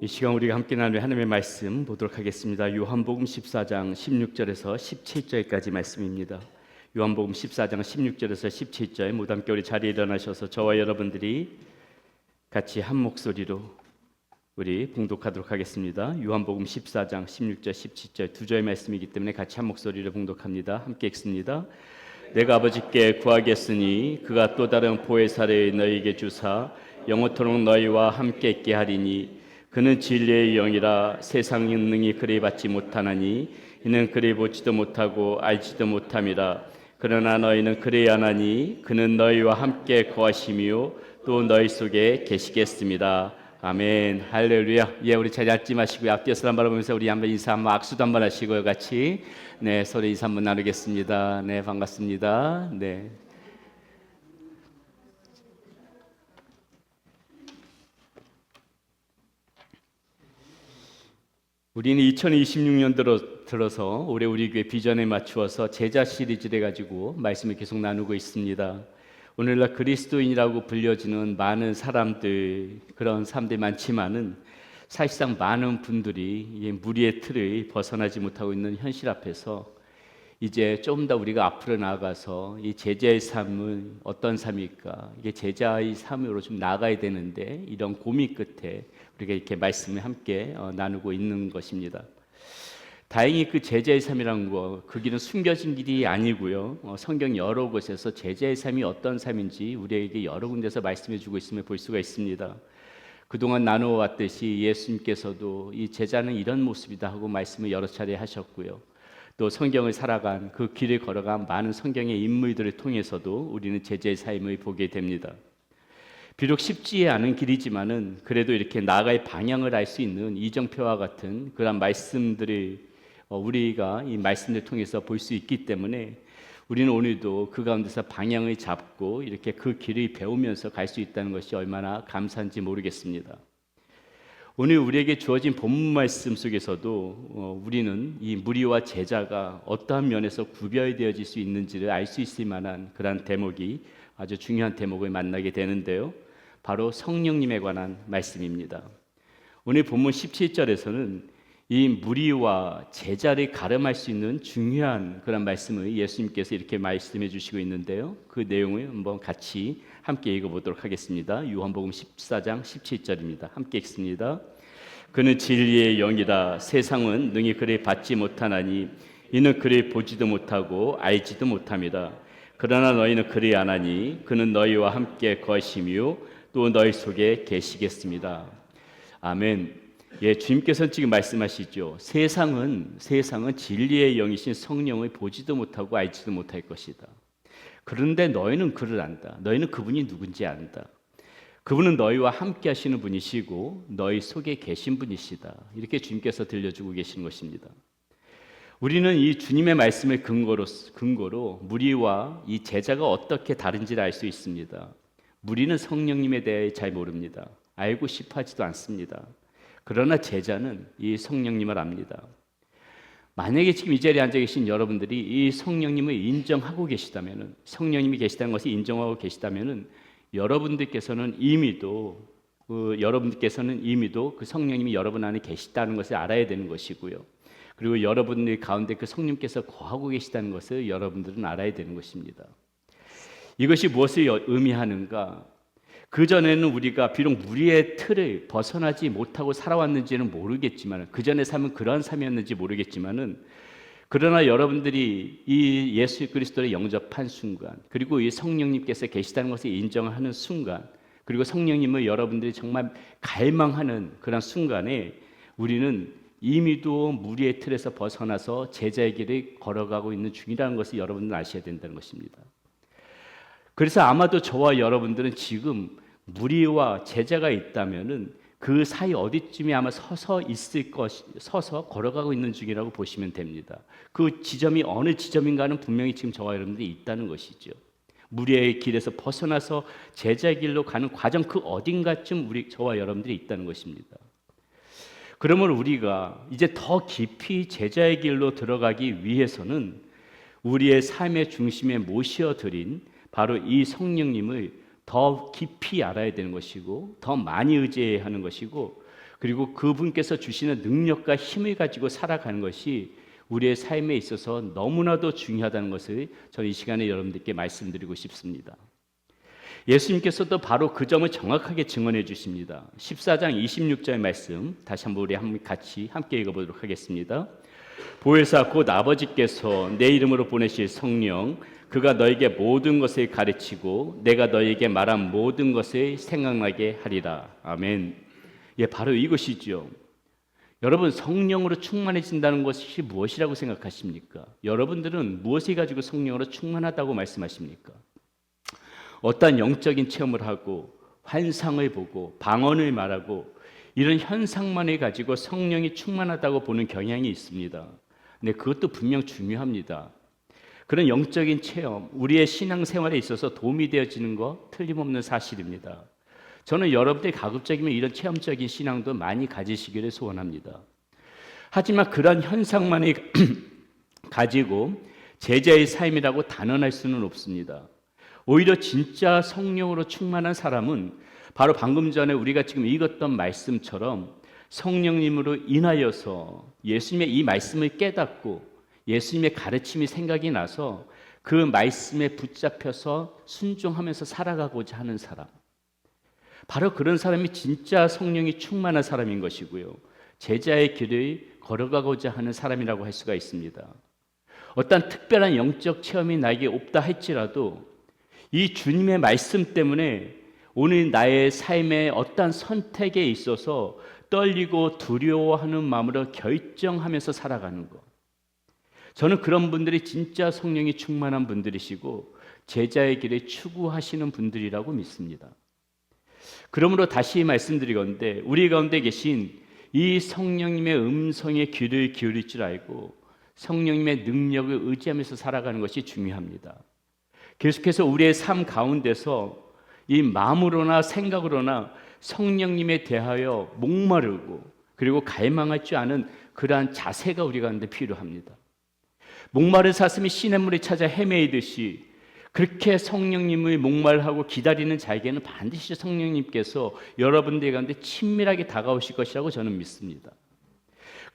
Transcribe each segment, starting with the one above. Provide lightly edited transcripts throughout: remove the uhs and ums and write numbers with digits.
이 시간 우리가 함께 나눌 하나님의 말씀 보도록 하겠습니다. 요한복음 14장 16절에서 17절까지 말씀입니다. 요한복음 14장 16절에서 17절, 무담께 우리 자리에 일어나셔서 저와 여러분들이 같이 한 목소리로 우리 봉독하도록 하겠습니다. 요한복음 14장 16절 17절 두 절의 말씀이기 때문에 같이 한 목소리로 봉독합니다. 함께 읽습니다. 내가 아버지께 구하겠으니 그가 또 다른 보혜사를 너희에게 주사 영원토록 너희와 함께 있게 하리니 그는 진리의 영이라 세상이 능히 그리 받지 못하나니 이는 그리 보지도 못하고 알지도 못함이라. 그러나 너희는 그리 아나니 그는 너희와 함께 거하시며 또 너희 속에 계시겠습니다. 아멘. 할렐루야. 예, 우리 자리 앉지 마시고요. 앞뒤에 사람 바라보면서 우리 한번 인사 한번 악수도 한번 하시고요. 같이 서로 인사 한번 나누겠습니다. 네, 반갑습니다. 네. 우리는 2026년 들어서 올해 우리 교회 비전에 맞추어서 제자 시리즈를 가지고 말씀을 계속 나누고 있습니다. 오늘날 그리스도인이라고 불려지는 많은 사람들, 그런 사람들이 많지만은 사실상 많은 분들이 이 무리의 틀을 벗어나지 못하고 있는 현실 앞에서 이제 좀 더 우리가 앞으로 나아가서 이 제자의 삶은 어떤 삶일까? 이게 제자의 삶으로 좀 나아가야 되는데 이런 고민 끝에 우리가 이렇게 말씀을 함께 나누고 있는 것입니다. 다행히 그 제자의 삶이라는 거, 그 길은 숨겨진 길이 아니고요. 성경 여러 곳에서 제자의 삶이 어떤 삶인지 우리에게 여러 군데서 말씀해 주고 있음을 볼 수가 있습니다. 그동안 나누어왔듯이 예수님께서도 이 제자는 이런 모습이다 하고 말씀을 여러 차례 하셨고요. 또 성경을 살아간 그 길을 걸어간 많은 성경의 인물들을 통해서도 우리는 제자의 삶을 보게 됩니다. 비록 쉽지 않은 길이지만은 그래도 이렇게 나아갈 방향을 알 수 있는 이정표와 같은 그런 말씀들을 우리가 이 말씀을 통해서 볼 수 있기 때문에 우리는 오늘도 그 가운데서 방향을 잡고 이렇게 그 길을 배우면서 갈 수 있다는 것이 얼마나 감사한지 모르겠습니다. 오늘 우리에게 주어진 본문 말씀 속에서도 우리는 이 무리와 제자가 어떠한 면에서 구별되어질 수 있는지를 알 수 있을 만한 그런 대목이 아주 중요한 대목을 만나게 되는데요. 바로 성령님에 관한 말씀입니다. 오늘 본문 17절에서는 이 무리와 제자를 가름할 수 있는 중요한 그런 말씀을 예수님께서 이렇게 말씀해 주시고 있는데요. 그 내용을 한번 같이 함께 읽어보도록 하겠습니다. 요한복음 14장 17절입니다. 함께 읽습니다. 그는 진리의 영이라 세상은 능히 그를 받지 못하나니 이는 그를 보지도 못하고 알지도 못함이라. 그러나 너희는 그리 아나니 그는 너희와 함께 거하시며 또 너희 속에 계시겠습니다. 아멘. 예, 주님께서는 지금 말씀하시죠. 세상은 진리의 영이신 성령을 보지도 못하고 알지도 못할 것이다. 그런데 너희는 그를 안다. 너희는 그분이 누군지 안다. 그분은 너희와 함께 하시는 분이시고 너희 속에 계신 분이시다. 이렇게 주님께서 들려주고 계신 것입니다. 우리는 이 주님의 말씀을 근거로 무리와 이 제자가 어떻게 다른지를 알 수 있습니다. 무리는 성령님에 대해 잘 모릅니다. 알고 싶어 하지도 않습니다. 그러나 제자는 이 성령님을 압니다. 만약에 지금 이 자리에 앉아 계신 여러분들이 이 성령님을 인정하고 계시다면, 성령님이 계시다는 것을 인정하고 계시다면 여러분들께서는 이미도 그 성령님이 여러분 안에 계시다는 것을 알아야 되는 것이고요. 그리고 여러분들 가운데 그 성령께서 거하고 계시다는 것을 여러분들은 알아야 되는 것입니다. 이것이 무엇을 의미하는가? 그전에는 우리가 비록 무리의 틀을 벗어나지 못하고 살아왔는지는 모르겠지만, 그전의 삶은 그러한 삶이었는지 모르겠지만은, 그러나 여러분들이 이 예수 그리스도를 영접한 순간, 그리고 이 성령님께서 계시다는 것을 인정하는 순간, 그리고 성령님을 여러분들이 정말 갈망하는 그런 순간에 우리는 이미도 무리의 틀에서 벗어나서 제자의 길을 걸어가고 있는 중이라는 것을 여러분들은 아셔야 된다는 것입니다. 그래서 아마도 저와 여러분들은 지금 무리와 제자가 있다면은 그 사이 어디쯤에 아마 서서 걸어가고 있는 중이라고 보시면 됩니다. 그 지점이 어느 지점인가는 분명히 지금 저와 여러분들이 있다는 것이죠. 무리의 길에서 벗어나서 제자의 길로 가는 과정 그 어딘가쯤 저와 여러분들이 있다는 것입니다. 그러면 우리가 이제 더 깊이 제자의 길로 들어가기 위해서는 우리의 삶의 중심에 모셔드린 바로 이 성령님을 더 깊이 알아야 되는 것이고 더 많이 의지해야 하는 것이고 그리고 그분께서 주시는 능력과 힘을 가지고 살아가는 것이 우리의 삶에 있어서 너무나도 중요하다는 것을 저는 이 시간에 여러분들께 말씀드리고 싶습니다. 예수님께서도 바로 그 점을 정확하게 증언해 주십니다. 14장 26절 말씀 다시 한번 우리 같이 함께 읽어보도록 하겠습니다. 보혜사 곧 아버지께서 내 이름으로 보내실 성령 그가 너에게 모든 것을 가르치고 내가 너에게 말한 모든 것을 생각나게 하리라. 아멘. 예, 바로 이것이죠. 여러분, 성령으로 충만해진다는 것이 무엇이라고 생각하십니까? 여러분들은 무엇을 가지고 성령으로 충만하다고 말씀하십니까? 어떠한 영적인 체험을 하고 환상을 보고 방언을 말하고 이런 현상만을 가지고 성령이 충만하다고 보는 경향이 있습니다. 근데 그것도 분명 중요합니다. 그런 영적인 체험, 우리의 신앙생활에 있어서 도움이 되어지는 거 틀림없는 사실입니다. 저는 여러분들이 가급적이면 이런 체험적인 신앙도 많이 가지시기를 소원합니다. 하지만 그런 현상만을 가지고 제자의 삶이라고 단언할 수는 없습니다. 오히려 진짜 성령으로 충만한 사람은 바로 방금 전에 우리가 지금 읽었던 말씀처럼 성령님으로 인하여서 예수님의 이 말씀을 깨닫고 예수님의 가르침이 생각이 나서 그 말씀에 붙잡혀서 순종하면서 살아가고자 하는 사람, 바로 그런 사람이 진짜 성령이 충만한 사람인 것이고요, 제자의 길을 걸어가고자 하는 사람이라고 할 수가 있습니다. 어떤 특별한 영적 체험이 나에게 없다 할지라도 이 주님의 말씀 때문에 오늘 나의 삶의 어떤 선택에 있어서 떨리고 두려워하는 마음으로 결정하면서 살아가는 것, 저는 그런 분들이 진짜 성령이 충만한 분들이시고 제자의 길을 추구하시는 분들이라고 믿습니다. 그러므로 다시 말씀드리건대 우리 가운데 계신 이 성령님의 음성에 귀를 기울일 줄 알고 성령님의 능력을 의지하면서 살아가는 것이 중요합니다. 계속해서 우리의 삶 가운데서 이 마음으로나 생각으로나 성령님에 대하여 목마르고 그리고 갈망할 줄 아는 그러한 자세가 우리 가운데 필요합니다. 목마른 사슴이 시냇물에 찾아 헤매이듯이 그렇게 성령님을 목말하고 기다리는 자에게는 반드시 성령님께서 여러분들 가운데 친밀하게 다가오실 것이라고 저는 믿습니다.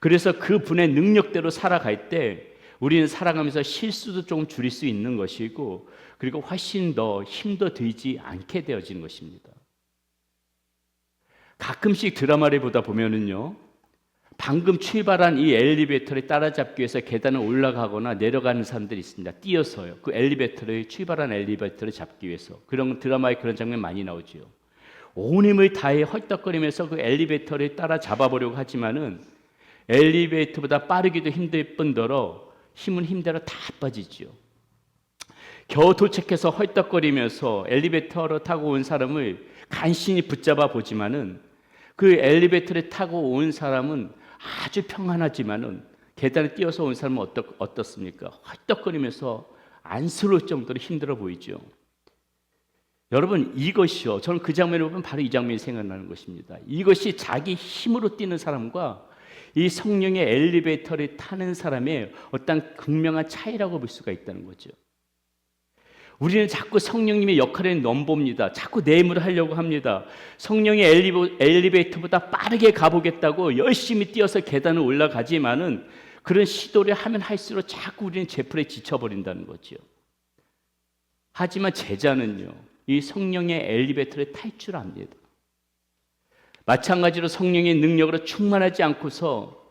그래서 그 분의 능력대로 살아갈 때 우리는 살아가면서 실수도 좀 줄일 수 있는 것이고 그리고 훨씬 더 힘도 들지 않게 되어지는 것입니다. 가끔씩 드라마를 보다 보면은요, 방금 출발한 이 엘리베이터를 따라잡기 위해서 계단을 올라가거나 내려가는 사람들이 있습니다. 뛰어서요. 그 엘리베이터를 출발한 엘리베이터를 잡기 위해서. 그런 드라마에 그런 장면 많이 나오죠. 온 힘을 다해 헐떡거리면서 그 엘리베이터를 따라잡아보려고 하지만은 엘리베이터보다 빠르기도 힘들 뿐더러 힘은 힘대로 다 빠지죠. 겨우 도착해서 헐떡거리면서 엘리베이터로 타고 온 사람을 간신히 붙잡아 보지만은 그 엘리베이터를 타고 온 사람은 아주 평안하지만은 계단을 뛰어서 온 사람은 어떻습니까? 헐떡거리면서 안쓰러울 정도로 힘들어 보이죠. 여러분, 이것이요, 저는 그 장면을 보면 바로 이 장면이 생각나는 것입니다. 이것이 자기 힘으로 뛰는 사람과 이 성령의 엘리베이터를 타는 사람의 어떤 극명한 차이라고 볼 수가 있다는 거죠. 우리는 자꾸 성령님의 역할을 넘봅니다. 자꾸 내 힘으로 하려고 합니다. 성령의 엘리베이터보다 빠르게 가보겠다고 열심히 뛰어서 계단을 올라가지만은 그런 시도를 하면 할수록 자꾸 우리는 제풀에 지쳐버린다는 거죠. 하지만 제자는요, 이 성령의 엘리베이터를 탈 줄 압니다. 마찬가지로 성령의 능력으로 충만하지 않고서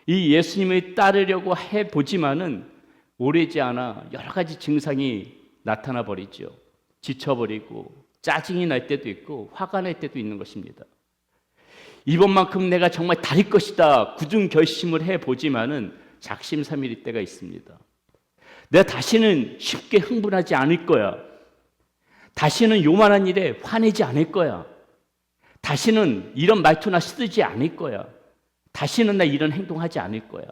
이 예수님을 따르려고 해보지만은 오래지 않아 여러 가지 증상이 나타나 버리죠. 지쳐버리고 짜증이 날 때도 있고 화가 날 때도 있는 것입니다. 이번만큼 내가 정말 다를 것이다 굳은 결심을 해보지만은 작심삼일일 때가 있습니다. 내가 다시는 쉽게 흥분하지 않을 거야. 다시는 요만한 일에 화내지 않을 거야. 다시는 이런 말투나 쓰지 않을 거야. 다시는 나 이런 행동하지 않을 거야.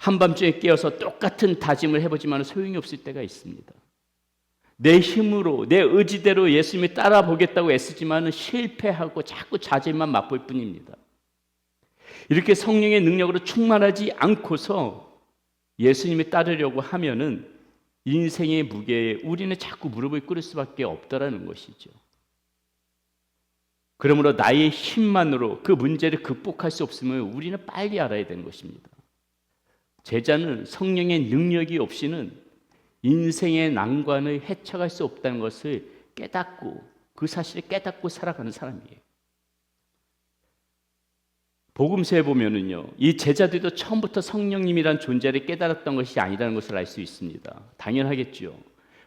한밤중에 깨어서 똑같은 다짐을 해보지만 소용이 없을 때가 있습니다. 내 힘으로 내 의지대로 예수님을 따라 보겠다고 애쓰지만 실패하고 자꾸 좌절만 맛볼 뿐입니다. 이렇게 성령의 능력으로 충만하지 않고서 예수님을 따르려고 하면은 인생의 무게에 우리는 자꾸 무릎을 꿇을 수밖에 없다라는 것이죠. 그러므로 나의 힘만으로 그 문제를 극복할 수 없음을 우리는 빨리 알아야 되는 것입니다. 제자는 성령의 능력이 없이는 인생의 난관을 헤쳐갈 수 없다는 것을 깨닫고 그 사실을 깨닫고 살아가는 사람이에요. 복음서에 보면은요, 이 제자들도 처음부터 성령님이란 존재를 깨달았던 것이 아니라는 것을 알 수 있습니다. 당연하겠죠.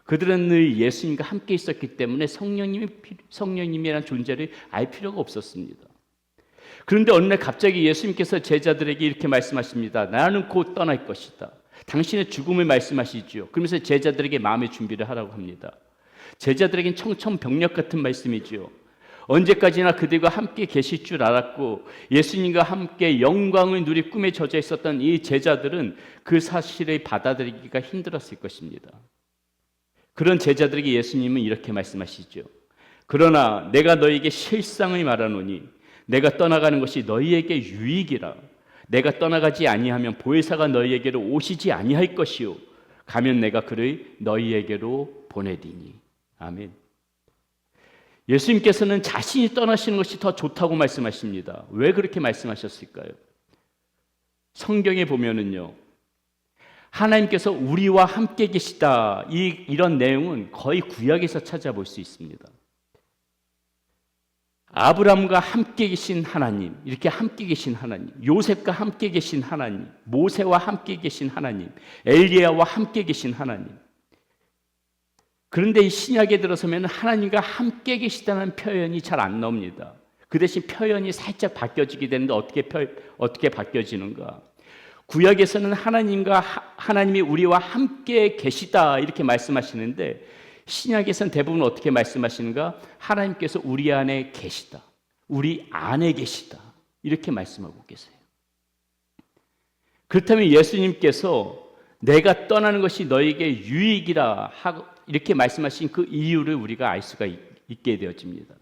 그들은 늘 예수님과 함께 있었기 때문에 성령님이란 존재를 알 필요가 없었습니다. 그런데 어느 날 갑자기 예수님께서 제자들에게 이렇게 말씀하십니다. 나는 곧 떠날 것이다. 당신의 죽음을 말씀하시죠. 그러면서 제자들에게 마음의 준비를 하라고 합니다. 제자들에겐 청천벽력 같은 말씀이죠. 언제까지나 그들과 함께 계실 줄 알았고 예수님과 함께 영광을 누릴 꿈에 젖어 있었던 이 제자들은 그 사실을 받아들이기가 힘들었을 것입니다. 그런 제자들에게 예수님은 이렇게 말씀하시죠. 그러나 내가 너희에게 실상을 말하노니 내가 떠나가는 것이 너희에게 유익이라. 내가 떠나가지 아니하면 보혜사가 너희에게로 오시지 아니할 것이요 가면 내가 그를 너희에게로 보내리니. 아멘. 예수님께서는 자신이 떠나시는 것이 더 좋다고 말씀하십니다. 왜 그렇게 말씀하셨을까요? 성경에 보면은요, 하나님께서 우리와 함께 계시다 이런 내용은 거의 구약에서 찾아볼 수 있습니다. 아브라함과 함께 계신 하나님, 이렇게 함께 계신 하나님, 요셉과 함께 계신 하나님, 모세와 함께 계신 하나님, 엘리야와 함께 계신 하나님. 그런데 이 신약에 들어서면 하나님과 함께 계시다는 표현이 잘 안 나옵니다. 그 대신 표현이 살짝 바뀌어지게 되는데 어떻게 바뀌어지는가? 구약에서는 하나님이 우리와 함께 계시다 이렇게 말씀하시는데 신약에서는 대부분 어떻게 말씀하시는가? 하나님께서 우리 안에 계시다. 우리 안에 계시다. 이렇게 말씀하고 계세요. 그렇다면 예수님께서 내가 떠나는 것이 너에게 유익이라 하고 이렇게 말씀하신 그 이유를 우리가 알 수가 있게 되어집니다.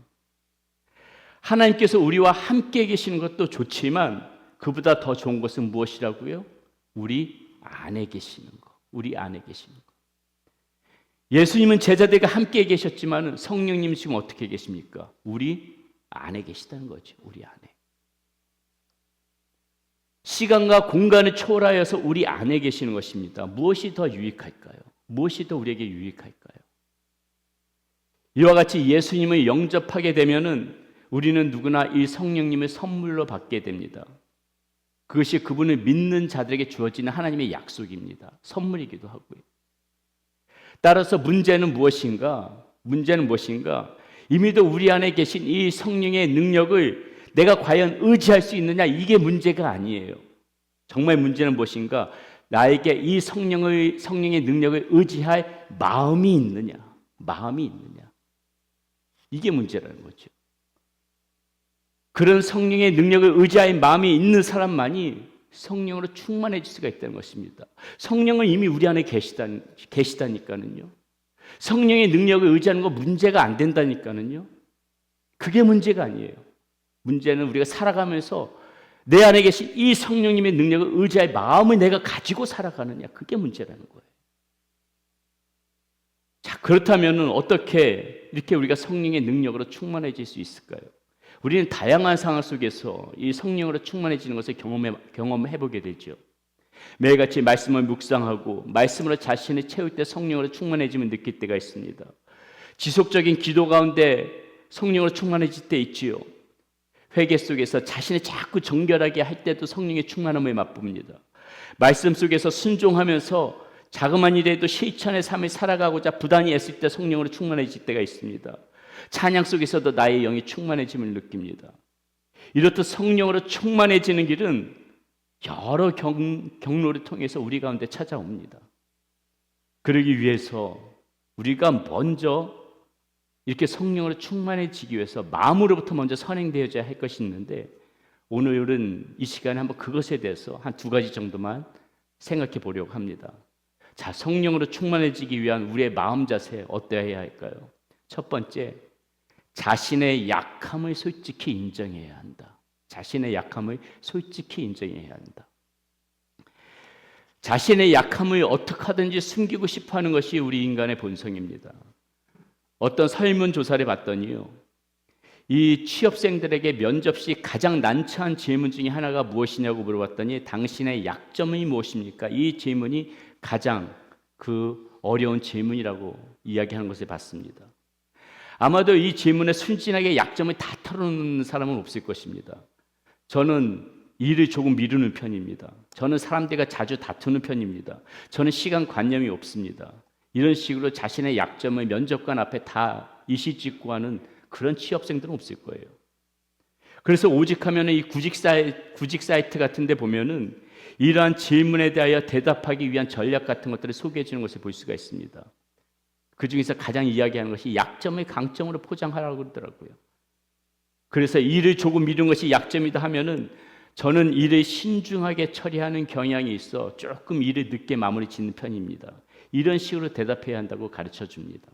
하나님께서 우리와 함께 계시는 것도 좋지만 그보다 더 좋은 것은 무엇이라고요? 우리 안에 계시는 것. 우리 안에 계시는 것. 예수님은 제자들과 함께 계셨지만 성령님 지금 어떻게 계십니까? 우리 안에 계시다는 거죠. 우리 안에. 시간과 공간을 초월하여서 우리 안에 계시는 것입니다. 무엇이 더 유익할까요? 무엇이 더 우리에게 유익할까요? 이와 같이 예수님을 영접하게 되면은 우리는 누구나 이 성령님을 선물로 받게 됩니다. 그것이 그분을 믿는 자들에게 주어지는 하나님의 약속입니다. 선물이기도 하고요. 따라서 문제는 무엇인가? 이미도 우리 안에 계신 이 성령의 능력을 내가 과연 의지할 수 있느냐? 이게 문제가 아니에요. 정말 문제는 무엇인가? 나에게 이 성령의 능력을 의지할 마음이 있느냐? 이게 문제라는 거죠. 그런 성령의 능력을 의지할 마음이 있는 사람만이 성령으로 충만해질 수가 있다는 것입니다. 성령은 이미 우리 안에 계시다니까는요. 성령의 능력을 의지하는 거 문제가 안 된다니까는요. 그게 문제가 아니에요. 문제는 우리가 살아가면서 내 안에 계신 이 성령님의 능력을 의지할 마음을 내가 가지고 살아가느냐. 그게 문제라는 거예요. 자, 그렇다면 어떻게 이렇게 우리가 성령의 능력으로 충만해질 수 있을까요? 우리는 다양한 상황 속에서 이 성령으로 충만해지는 것을 경험해보게 되죠. 매일같이 말씀을 묵상하고 말씀으로 자신을 채울 때 성령으로 충만해짐을 느낄 때가 있습니다. 지속적인 기도 가운데 성령으로 충만해질 때 있지요. 회개 속에서 자신을 자꾸 정결하게 할 때도 성령의 충만함을 맛봅니다. 말씀 속에서 순종하면서 자그마한 일에도 실천의 삶을 살아가고자 부단히 애쓸 때 성령으로 충만해질 때가 있습니다. 찬양 속에서도 나의 영이 충만해짐을 느낍니다. 이렇듯 성령으로 충만해지는 길은 여러 경로를 통해서 우리 가운데 찾아옵니다. 그러기 위해서 우리가 먼저 이렇게 성령으로 충만해지기 위해서 마음으로부터 먼저 선행되어야 할 것이 있는데 오늘은 이 시간에 한번 그것에 대해서 한 2가지 정도만 생각해 보려고 합니다. 자, 성령으로 충만해지기 위한 우리의 마음 자세 어떠해야 할까요? 첫 번째, 자신의 약함을 솔직히 인정해야 한다. 자신의 약함을 솔직히 인정해야 한다. 자신의 약함을 어떻게 하든지 숨기고 싶어하는 것이 우리 인간의 본성입니다. 어떤 설문조사를 봤더니요, 이 취업생들에게 면접 시 가장 난처한 질문 중에 하나가 무엇이냐고 물어봤더니 당신의 약점이 무엇입니까? 이 질문이 가장 어려운 질문이라고 이야기하는 것을 봤습니다. 아마도 이 질문에 순진하게 약점을 다 털어놓는 사람은 없을 것입니다. 저는 일을 조금 미루는 편입니다. 저는 사람들과 자주 다투는 편입니다. 저는 시간관념이 없습니다. 이런 식으로 자신의 약점을 면접관 앞에 다 이실직고 하는 그런 취업생들은 없을 거예요. 그래서 오직하면 이 구직 사이트 같은 데 보면은 이러한 질문에 대하여 대답하기 위한 전략 같은 것들을 소개해 주는 것을 볼 수가 있습니다. 그 중에서 가장 이야기하는 것이 약점을 강점으로 포장하라고 그러더라고요. 그래서 일을 조금 미룬 것이 약점이다 하면은 저는 일을 신중하게 처리하는 경향이 있어 조금 일을 늦게 마무리 짓는 편입니다. 이런 식으로 대답해야 한다고 가르쳐 줍니다.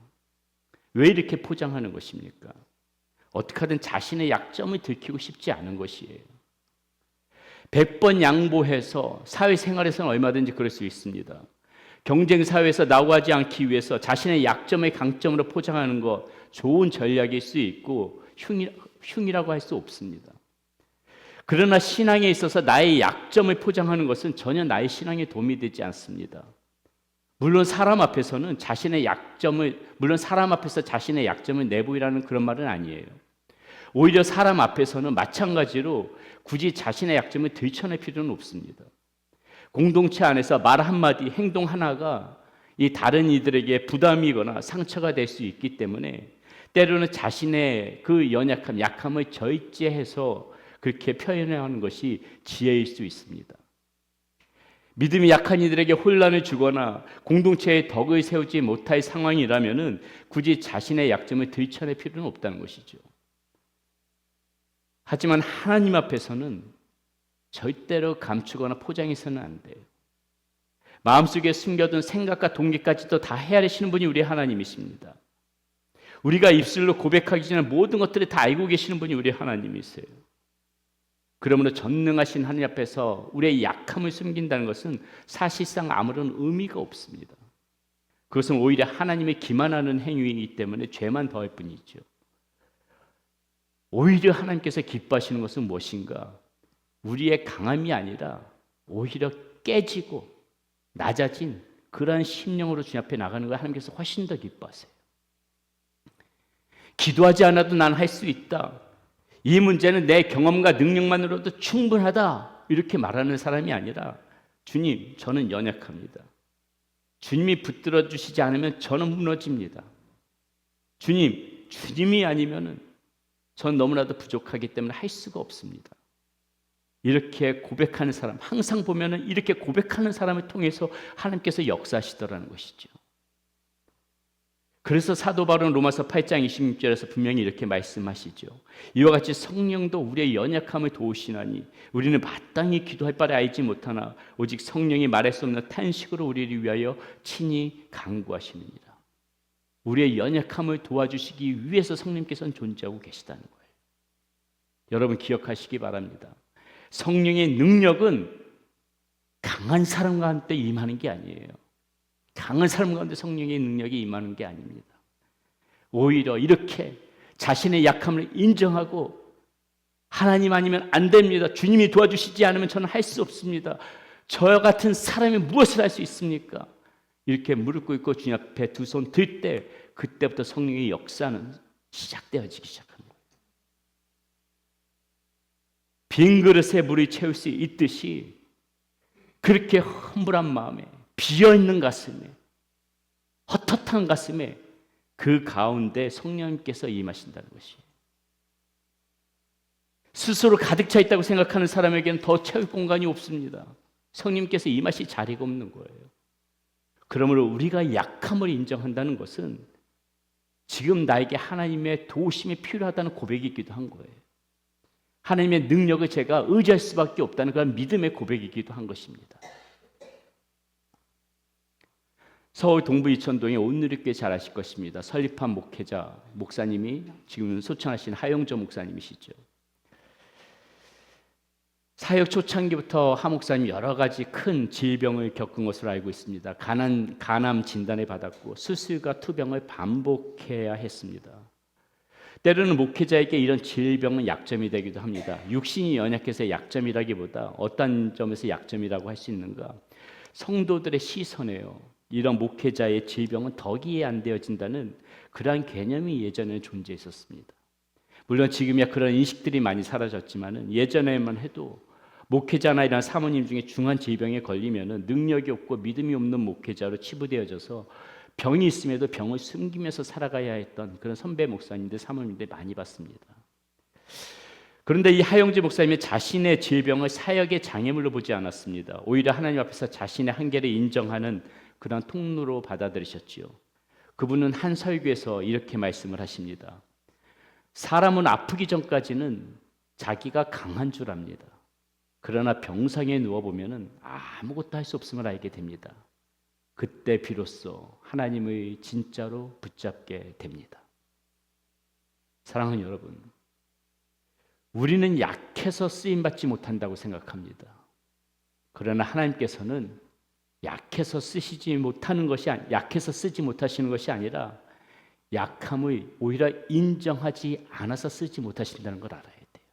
왜 이렇게 포장하는 것입니까? 어떻게 하든 자신의 약점을 들키고 싶지 않은 것이에요. 100번 양보해서 사회생활에서는 얼마든지 그럴 수 있습니다. 경쟁사회에서 나고하지 않기 위해서 자신의 약점을 강점으로 포장하는 것 좋은 전략일 수 있고 흉이라고 할 수 없습니다. 그러나 신앙에 있어서 나의 약점을 포장하는 것은 전혀 나의 신앙에 도움이 되지 않습니다. 물론 사람 앞에서 자신의 약점을 내보이라는 그런 말은 아니에요. 오히려 사람 앞에서는 마찬가지로 굳이 자신의 약점을 들춰낼 필요는 없습니다. 공동체 안에서 말 한마디, 행동 하나가 이 다른 이들에게 부담이거나 상처가 될 수 있기 때문에 때로는 자신의 그 연약함, 약함을 절제해서 그렇게 표현하는 것이 지혜일 수 있습니다. 믿음이 약한 이들에게 혼란을 주거나 공동체에 덕을 세우지 못할 상황이라면 굳이 자신의 약점을 들춰낼 필요는 없다는 것이죠. 하지만 하나님 앞에서는 절대로 감추거나 포장해서는 안 돼요. 마음속에 숨겨둔 생각과 동기까지도 다 헤아리시는 분이 우리 하나님이십니다. 우리가 입술로 고백하기 전에 모든 것들을 다 알고 계시는 분이 우리 하나님이세요. 그러므로 전능하신 하나님 앞에서 우리의 약함을 숨긴다는 것은 사실상 아무런 의미가 없습니다. 그것은 오히려 하나님의 기만하는 행위이기 때문에 죄만 더할 뿐이죠. 오히려 하나님께서 기뻐하시는 것은 무엇인가? 우리의 강함이 아니라 오히려 깨지고 낮아진 그러한 심령으로 주님 앞에 나가는 걸 하나님께서 훨씬 더 기뻐하세요. 기도하지 않아도 난 할 수 있다. 이 문제는 내 경험과 능력만으로도 충분하다. 이렇게 말하는 사람이 아니라 주님, 저는 연약합니다. 주님이 붙들어 주시지 않으면 저는 무너집니다. 주님이 아니면은 전 너무나도 부족하기 때문에 할 수가 없습니다. 이렇게 고백하는 사람, 항상 보면은 이렇게 고백하는 사람을 통해서 하나님께서 역사하시더라는 것이죠. 그래서 사도 바울은 로마서 8장 26절에서 분명히 이렇게 말씀하시죠. 이와 같이 성령도 우리의 연약함을 도우시나니 우리는 마땅히 기도할 바를 알지 못하나 오직 성령이 말할 수 없는 탄식으로 우리를 위하여 친히 간구하시느니라. 우리의 연약함을 도와주시기 위해서 성령께서는 존재하고 계시다는 거예요. 여러분 기억하시기 바랍니다. 성령의 능력은 강한 사람 가운데 임하는 게 아니에요. 강한 사람 가운데 성령의 능력이 임하는 게 아닙니다. 오히려 이렇게 자신의 약함을 인정하고 하나님 아니면 안 됩니다. 주님이 도와주시지 않으면 저는 할 수 없습니다. 저 같은 사람이 무엇을 할 수 있습니까? 이렇게 무릎 꿇고 주님 앞에 두 손 들 때 그때부터 성령의 역사는 시작되어지기 시작합니다. 빈 그릇에 물을 채울 수 있듯이 그렇게 humble 마음에 비어있는 가슴에 헛헛한 가슴에 그 가운데 성령님께서 임하신다는 것이 스스로 가득 차 있다고 생각하는 사람에게는 더 채울 공간이 없습니다. 성령님께서 임하실 자리가 없는 거예요. 그러므로 우리가 약함을 인정한다는 것은 지금 나에게 하나님의 도우심이 필요하다는 고백이기도 한 거예요. 하나님의 능력을 제가 의지할 수밖에 없다는 그런 믿음의 고백이기도 한 것입니다. 서울 동부 이천동의 온누리교회 잘 아실 것입니다. 설립한 목사님이 지금 소천하신 하영조 목사님이시죠. 사역 초창기부터 하 목사님 여러 가지 큰 질병을 겪은 것으로 알고 있습니다. 간암 진단을 받았고 수술과 투병을 반복해야 했습니다. 때로는 목회자에게 이런 질병은 약점이 되기도 합니다. 육신이 연약해서 약점이라기보다 어떤 점에서 약점이라고 할 수 있는가? 성도들의 시선에요. 이런 목회자의 질병은 덕이 이해 안 되어진다는 그러한 개념이 예전에 존재했었습니다. 물론 지금이야 그런 인식들이 많이 사라졌지만은 예전에만 해도 목회자나 이런 사모님 중에 중한 질병에 걸리면은 능력이 없고 믿음이 없는 목회자로 치부되어져서 병이 있음에도 병을 숨기면서 살아가야 했던 그런 선배 목사님들, 사모님들 많이 봤습니다. 그런데 이 하영재 목사님이 자신의 질병을 사역의 장애물로 보지 않았습니다. 오히려 하나님 앞에서 자신의 한계를 인정하는 그런 통로로 받아들이셨지요. 그분은 한 설교에서 이렇게 말씀을 하십니다. 사람은 아프기 전까지는 자기가 강한 줄 압니다. 그러나 병상에 누워보면 아무것도 할 수 없음을 알게 됩니다. 그때 비로소 하나님의 진짜로 붙잡게 됩니다. 사랑하는 여러분, 우리는 약해서 쓰임받지 못한다고 생각합니다. 그러나 하나님께서는 약해서 쓰지 못하시는 것이 아니라 약함을 오히려 인정하지 않아서 쓰지 못하신다는 걸 알아야 돼요.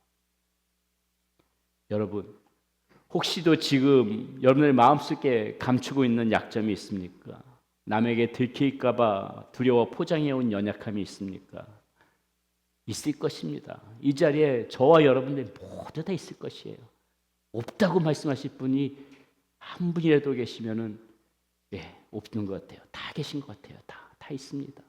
여러분, 혹시도 지금 여러분의 마음속에 감추고 있는 약점이 있습니까? 남에게 들킬까 봐 두려워 포장해온 연약함이 있습니까? 있을 것입니다. 이 자리에 저와 여러분들 모두 다 있을 것이에요. 없다고 말씀하실 분이 한 분이라도 계시면은 없는 것 같아요. 다 계신 것 같아요. 다 있습니다.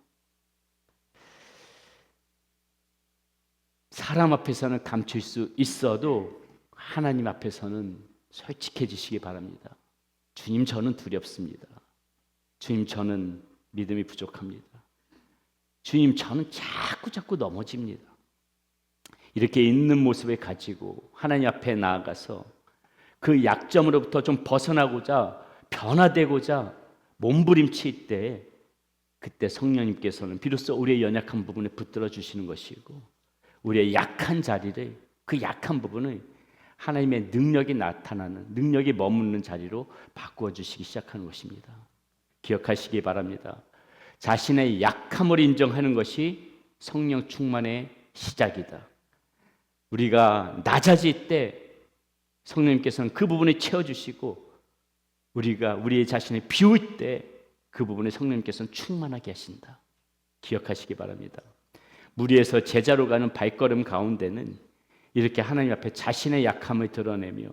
사람 앞에서는 감출 수 있어도 하나님 앞에서는 솔직해지시기 바랍니다. 주님, 저는 두렵습니다. 주님, 저는 믿음이 부족합니다. 주님, 저는 자꾸 넘어집니다. 이렇게 있는 모습을 가지고 하나님 앞에 나아가서 그 약점으로부터 좀 벗어나고자 변화되고자 몸부림칠 때 그때 성령님께서는 비로소 우리의 연약한 부분을 붙들어 주시는 것이고 우리의 약한 자리를 그 약한 부분을 하나님의 능력이 나타나는 능력이 머무는 자리로 바꾸어 주시기 시작하는 것입니다. 기억하시기 바랍니다. 자신의 약함을 인정하는 것이 성령 충만의 시작이다. 우리가 낮아질 때 성령님께서는 그 부분을 채워주시고 우리가 우리의 자신을 비울 때 그 부분을 성령님께서는 충만하게 하신다. 기억하시기 바랍니다. 무리에서 제자로 가는 발걸음 가운데는 이렇게 하나님 앞에 자신의 약함을 드러내며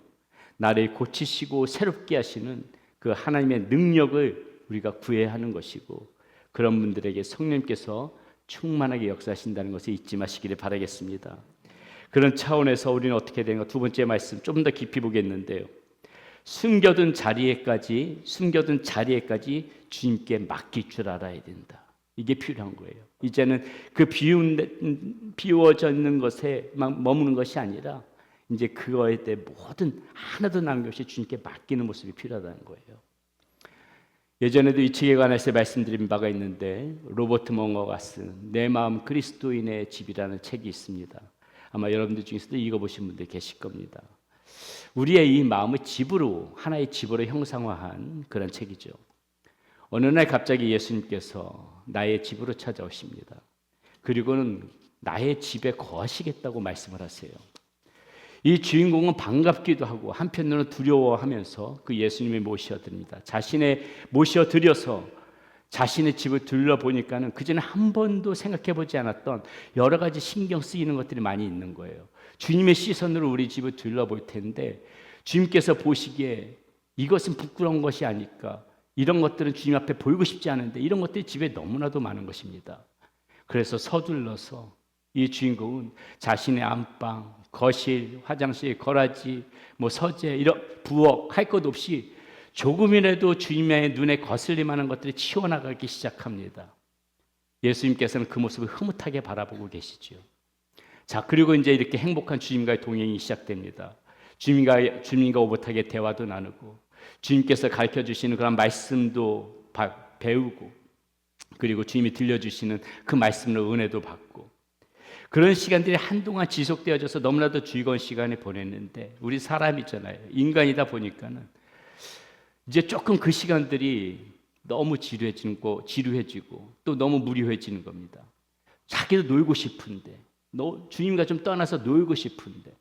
나를 고치시고 새롭게 하시는 그 하나님의 능력을 우리가 구해야 하는 것이고 그런 분들에게 성령님께서 충만하게 역사하신다는 것을 잊지 마시기를 바라겠습니다. 그런 차원에서 우리는 어떻게 되는가? 두 번째 말씀 좀 더 깊이 보겠는데요. 숨겨둔 자리에까지 주님께 맡길 줄 알아야 된다. 이게 필요한 거예요. 이제는 그 비워져 있는 것에만 머무는 것이 아니라 이제 그거에 대해 모든 하나도 남김없이 주님께 맡기는 모습이 필요하다는 거예요. 예전에도 이 책에 관해서 말씀드린 바가 있는데 로버트 멍어가 쓴 내 마음 그리스도인의 집이라는 책이 있습니다. 아마 여러분들 중에서도 읽어보신 분들 계실 겁니다. 우리의 이 마음을 집으로 하나의 집으로 형상화한 그런 책이죠. 어느 날 갑자기 예수님께서 나의 집으로 찾아오십니다. 그리고는 나의 집에 거하시겠다고 말씀을 하세요. 이 주인공은 반갑기도 하고 한편으로는 두려워하면서 그 예수님을 모셔드립니다. 모셔드려서 자신의 집을 둘러보니까는 그전에 한 번도 생각해보지 않았던 여러 가지 신경 쓰이는 것들이 많이 있는 거예요. 주님의 시선으로 우리 집을 둘러볼 텐데 주님께서 보시기에 이것은 부끄러운 것이 아닐까, 이런 것들은 주님 앞에 보이고 싶지 않은데 이런 것들이 집에 너무나도 많은 것입니다. 그래서 서둘러서 이 주인공은 자신의 안방, 거실, 화장실, 거라지, 서재, 이런 부엌 할 것 없이 조금이라도 주님의 눈에 거슬릴 만한 것들이 치워나가기 시작합니다. 예수님께서는 그 모습을 흐뭇하게 바라보고 계시지요. 자, 그리고 이제 이렇게 행복한 주님과의 동행이 시작됩니다. 주님과 오붓하게 대화도 나누고 주님께서 가르쳐 주시는 그런 말씀도 배우고 그리고 주님이 들려주시는 그 말씀으로 은혜도 받고 그런 시간들이 한동안 지속되어져서 너무나도 즐거운 시간을 보냈는데 우리 사람이잖아요. 인간이다 보니까는 이제 조금 그 시간들이 너무 지루해지고 또 너무 무료해지는 겁니다. 자기도 놀고 싶은데, 주님과 좀 떠나서 놀고 싶은데,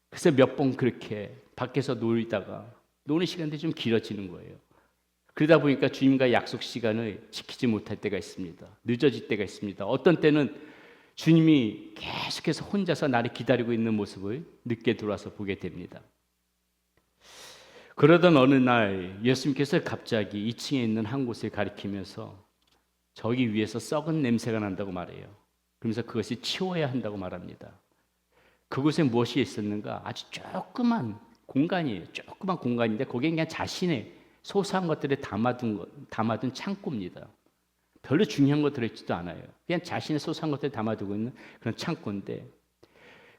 그래서 몇 번 그렇게 밖에서 놀다가 노는 시간들이 좀 길어지는 거예요. 그러다 보니까 주님과 약속 시간을 지키지 못할 때가 있습니다. 늦어질 때가 있습니다. 어떤 때는 주님이 계속해서 혼자서 나를 기다리고 있는 모습을 늦게 들어와서 보게 됩니다. 그러던 어느 날 예수님께서 갑자기 2층에 있는 한 곳을 가리키면서 저기 위에서 썩은 냄새가 난다고 말해요. 그러면서 그것이 치워야 한다고 말합니다. 그곳에 무엇이 있었는가? 아주 조그만 공간이에요. 조그만 공간인데 거기에 그냥 자신의 소소한 것들을 담아둔 창고입니다. 별로 중요한 것 들어있지도 않아요. 그냥 자신의 소소한 것들을 담아두고 있는 그런 창고인데,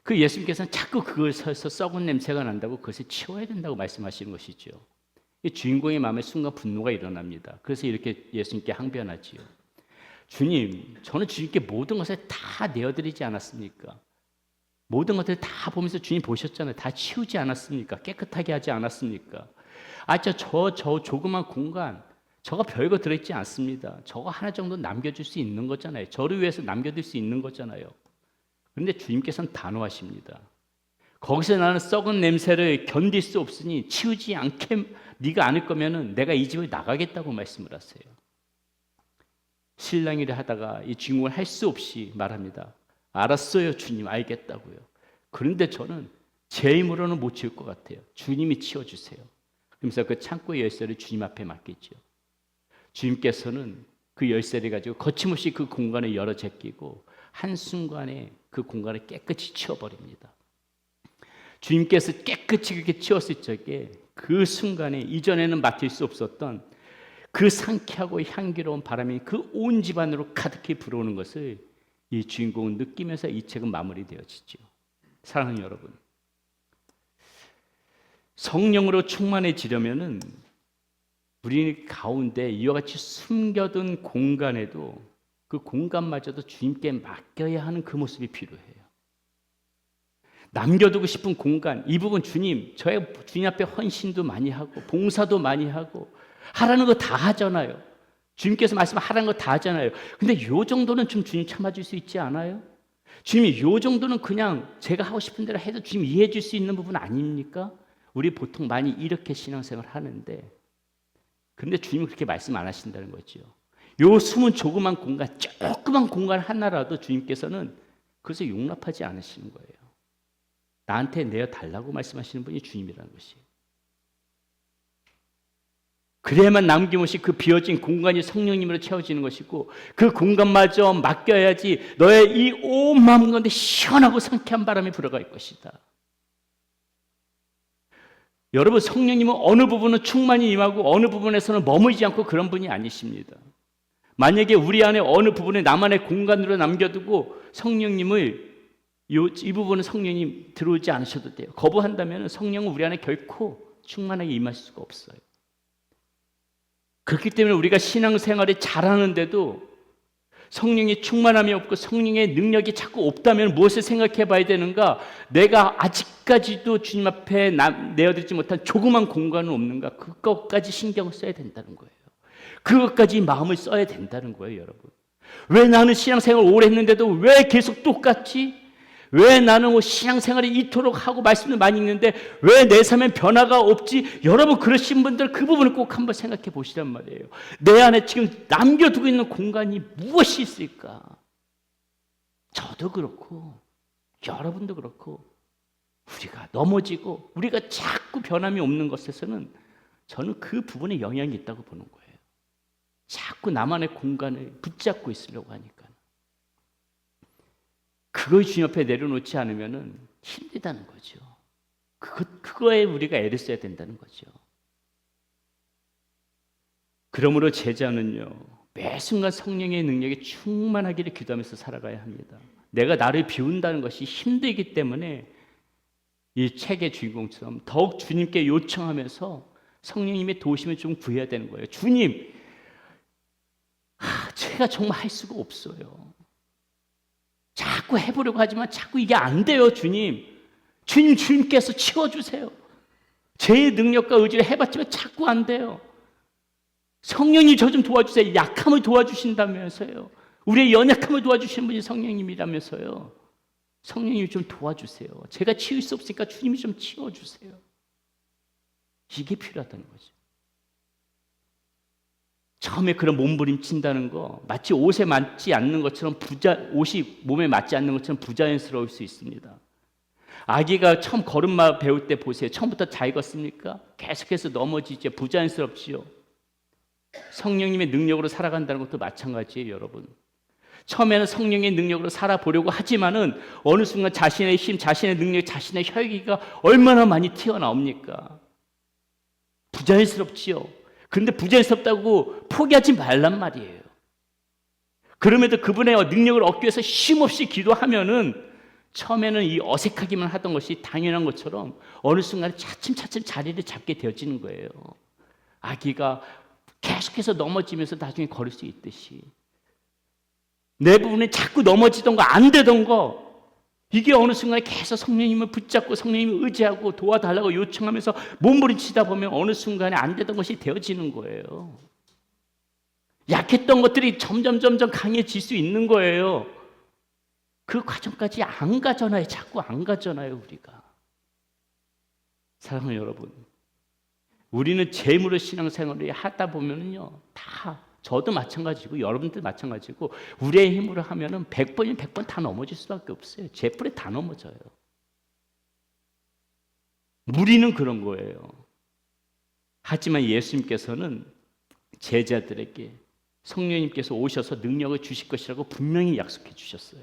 그 예수님께서는 자꾸 그것에서 썩은 냄새가 난다고 그것을 치워야 된다고 말씀하시는 것이죠. 이 주인공의 마음에 순간 분노가 일어납니다. 그래서 이렇게 예수님께 항변하지요. 주님, 저는 주님께 모든 것을 다 내어드리지 않았습니까? 모든 것들을 다 보면서 주님 보셨잖아요. 다 치우지 않았습니까? 깨끗하게 하지 않았습니까? 저 조그만 공간, 저거 별거 들어있지 않습니다. 저거 하나 정도 남겨줄 수 있는 거잖아요. 저를 위해서 남겨둘 수 있는 거잖아요. 그런데 주님께서는 단호하십니다. 거기서 나는 썩은 냄새를 견딜 수 없으니 치우지 않게 네가 않을 거면은 내가 이 집을 나가겠다고 말씀을 하세요. 실랑이를 하다가 이 주인공을 할 수 없이 말합니다. 알았어요, 주님, 알겠다고요. 그런데 저는 제 힘으로는 못 치울 것 같아요. 주님이 치워주세요. 그러면서 그 창고의 열쇠를 주님 앞에 맡기죠. 주님께서는 그 열쇠를 가지고 거침없이 그 공간을 열어 제끼고 한순간에 그 공간을 깨끗이 치워버립니다. 주님께서 깨끗이 그렇게 치웠을 적에 그 순간에 이전에는 맡을 수 없었던 그 상쾌하고 향기로운 바람이 그 온 집안으로 가득히 불어오는 것을 이 주인공은 느끼면서 이 책은 마무리되어지죠. 사랑하는 여러분, 성령으로 충만해지려면은 우리 가운데 이와 같이 숨겨둔 공간에도 그 공간마저도 주님께 맡겨야 하는 그 모습이 필요해요. 남겨두고 싶은 공간, 이 부분 주님 앞에 헌신도 많이 하고 봉사도 많이 하고 하라는 거 다 하잖아요. 주님께서 말씀하라는 거 다 하잖아요. 근데 요 정도는 좀 주님 참아줄 수 있지 않아요? 주님이 요 정도는 그냥 제가 하고 싶은 대로 해도 주님 이해해 줄 수 있는 부분 아닙니까? 우리 보통 많이 이렇게 신앙생활 하는데, 근데 주님은 그렇게 말씀 안 하신다는 거죠. 요 숨은 조그만 공간, 조그만 공간 하나라도 주님께서는 그것을 용납하지 않으시는 거예요. 나한테 내어달라고 말씀하시는 분이 주님이라는 것이에요. 그래야만 남김없이 그 비어진 공간이 성령님으로 채워지는 것이고, 그 공간마저 맡겨야지 너의 이 온 마음 가운데 시원하고 상쾌한 바람이 불어갈 것이다. 여러분, 성령님은 어느 부분은 충만히 임하고 어느 부분에서는 머물지 않고 그런 분이 아니십니다. 만약에 우리 안에 어느 부분에 나만의 공간으로 남겨두고 성령님을 이 부분은 성령님 들어오지 않으셔도 돼요. 거부한다면 성령은 우리 안에 결코 충만하게 임하실 수가 없어요. 그렇기 때문에 우리가 신앙생활을 잘하는데도 성령의 충만함이 없고 성령의 능력이 자꾸 없다면 무엇을 생각해 봐야 되는가? 내가 아직까지도 주님 앞에 내어드리지 못한 조그만 공간은 없는가? 그것까지 신경을 써야 된다는 거예요. 그것까지 마음을 써야 된다는 거예요, 여러분. 왜 나는 신앙생활을 오래 했는데도 왜 계속 똑같지? 왜 나는 신앙생활을 이토록 하고 말씀을 많이 읽는데 왜 내 삶에 변화가 없지? 여러분, 그러신 분들 그 부분을 꼭 한번 생각해 보시란 말이에요. 내 안에 지금 남겨두고 있는 공간이 무엇이 있을까? 저도 그렇고 여러분도 그렇고 우리가 넘어지고 우리가 자꾸 변함이 없는 것에서는 저는 그 부분에 영향이 있다고 보는 거예요. 자꾸 나만의 공간을 붙잡고 있으려고 하니까. 그걸 주님 앞에 내려놓지 않으면 힘들다는 거죠. 그거에 우리가 애를 써야 된다는 거죠. 그러므로 제자는요, 매 순간 성령의 능력에 충만하기를 기도하면서 살아가야 합니다. 내가 나를 비운다는 것이 힘들기 때문에 이 책의 주인공처럼 더욱 주님께 요청하면서 성령님의 도우심을 좀 구해야 되는 거예요. 주님, 제가 정말 할 수가 없어요. 자꾸 해보려고 하지만 자꾸 이게 안 돼요, 주님. 주님께서 치워주세요. 제 능력과 의지를 해봤지만 자꾸 안 돼요. 성령님 저 좀 도와주세요. 약함을 도와주신다면서요. 우리의 연약함을 도와주시는 분이 성령님이라면서요. 성령님이 좀 도와주세요. 제가 치울 수 없으니까 주님이 좀 치워주세요. 이게 필요하다는 거죠. 처음에 그런 몸부림친다는 거 마치 옷에 맞지 않는 것처럼 옷이 몸에 맞지 않는 것처럼 부자연스러울 수 있습니다. 아기가 처음 걸음마 배울 때 보세요. 처음부터 잘 걷습니까? 계속해서 넘어지죠. 부자연스럽지요. 성령님의 능력으로 살아간다는 것도 마찬가지예요, 여러분. 처음에는 성령의 능력으로 살아보려고 하지만은 어느 순간 자신의 힘, 자신의 능력, 자신의 혈기가 얼마나 많이 튀어나옵니까? 부자연스럽지요. 그런데 부자연스럽다고 포기하지 말란 말이에요. 그럼에도 그분의 능력을 얻기 위해서 쉼없이 기도하면은 처음에는 이 어색하기만 하던 것이 당연한 것처럼 어느 순간에 차츰차츰 자리를 잡게 되어지는 거예요. 아기가 계속해서 넘어지면서 나중에 걸을 수 있듯이 내 부분에 자꾸 넘어지던 거, 안 되던 거, 이게 어느 순간에 계속 성령님을 붙잡고 성령님을 의지하고 도와달라고 요청하면서 몸부림치다 보면 어느 순간에 안 되던 것이 되어지는 거예요. 약했던 것들이 점점 강해질 수 있는 거예요. 그 과정까지 안 가잖아요. 자꾸 안 가잖아요, 우리가. 사랑하는 여러분, 우리는 재물의 신앙생활을 하다 보면요, 다 저도 마찬가지고 여러분들 마찬가지고 우리의 힘으로 하면은 100번이면 100번 다 넘어질 수밖에 없어요. 제풀에 다 넘어져요. 무리는 그런 거예요. 하지만 예수님께서는 제자들에게 성령님께서 오셔서 능력을 주실 것이라고 분명히 약속해 주셨어요.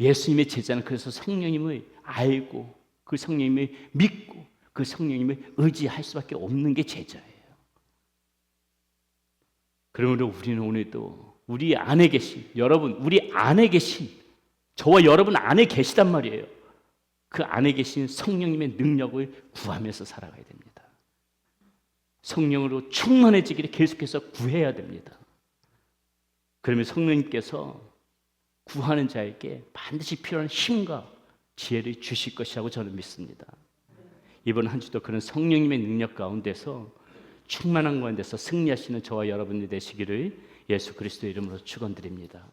예수님의 제자는 그래서 성령님을 알고 그 성령님을 믿고 그 성령님을 의지할 수밖에 없는 게 제자예요. 그러므로 우리는 오늘도 우리 안에 계신, 여러분 우리 안에 계신, 저와 여러분 안에 계시단 말이에요. 그 안에 계신 성령님의 능력을 구하면서 살아가야 됩니다. 성령으로 충만해지기를 계속해서 구해야 됩니다. 그러면 성령님께서 구하는 자에게 반드시 필요한 힘과 지혜를 주실 것이라고 저는 믿습니다. 이번 한 주도 그런 성령님의 능력 가운데서 충만한 가운데서 승리하시는 저와 여러분이 되시기를 예수 그리스도의 이름으로 축원드립니다.